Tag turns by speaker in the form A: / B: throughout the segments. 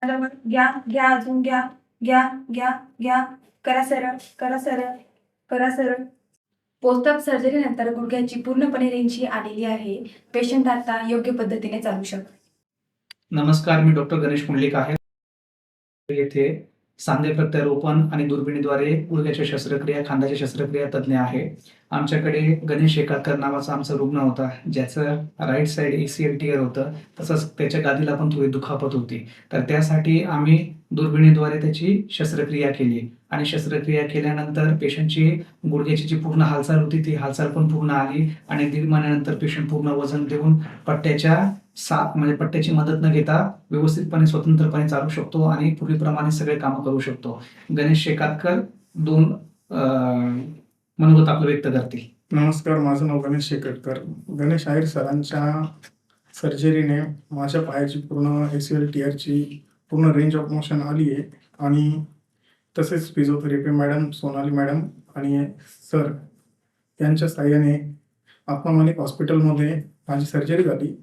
A: घ्या घ्या अजून घ्या घ्या घ्या घ्या. करा सरळ, करा सरळ, करा सरळ. पोस्ट ऑप सर्जरी नंतर गुडघ्याची पूर्णपणे रेंज आलेली आहे. पेशंट आता योग्य पद्धतीने चालू शकतो.
B: नमस्कार, मी डॉक्टर गणेश पुंडलिक आहे. येथे सांधे प्रत्यारोपण आणि दुर्बिणीद्वारे गुडघ्याच्या शस्त्रक्रिया, खांद्याच्या शस्त्रक्रिया तज्ञ आहे. आमच्याकडे गणेश शेकातकर नावाचा आमचा रुग्ण होता, ज्याचं राईट साईड ACL टिअर होतं, तसंच त्याच्या गादीला पण थोडी दुखापत होती. तर त्यासाठी आम्ही दुर्बिणीद्वारे त्याची शस्त्रक्रिया केली आणि शस्त्रक्रिया केल्यानंतर पेशंटची गुडघ्याची जी पूर्ण हालचाल होती ती हालचाल पण पूर्ण आली आणि 1.5 महिन्यानंतर पेशंट पूर्ण वजन देऊन पट्ट्याची मदत न घेता व्यवस्थितपणे स्वतंत्रपणे चालू शकतो आणि पूर्वीप्रमाणे सगळे कामं करू शकतो. गणेश शेकातकर 2 मनोगत आपलं व्यक्त करतील.
C: नमस्कार, माझं नाव गणेश शेकातकर. गणेश आहेर सरांच्या सर्जरीने माझ्या पायाची पूर्ण ACL टिअरची पूर्ण रेंज ऑफ मोशन आली आहे आणि तसेच फिजिओथेरपी मॅडम, सोनाली मॅडम आणि सर यांच्या साहाय्याने आत्मामानिक हॉस्पिटलमध्ये माझी सर्जरी झाली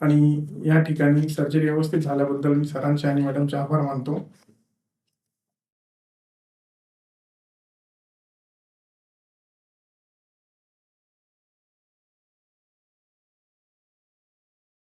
C: आणि या ठिकाणी सर्जरी व्यवस्थित झाल्याबद्दल मी सरांचे आणि मॅडमचे आभार मानतो.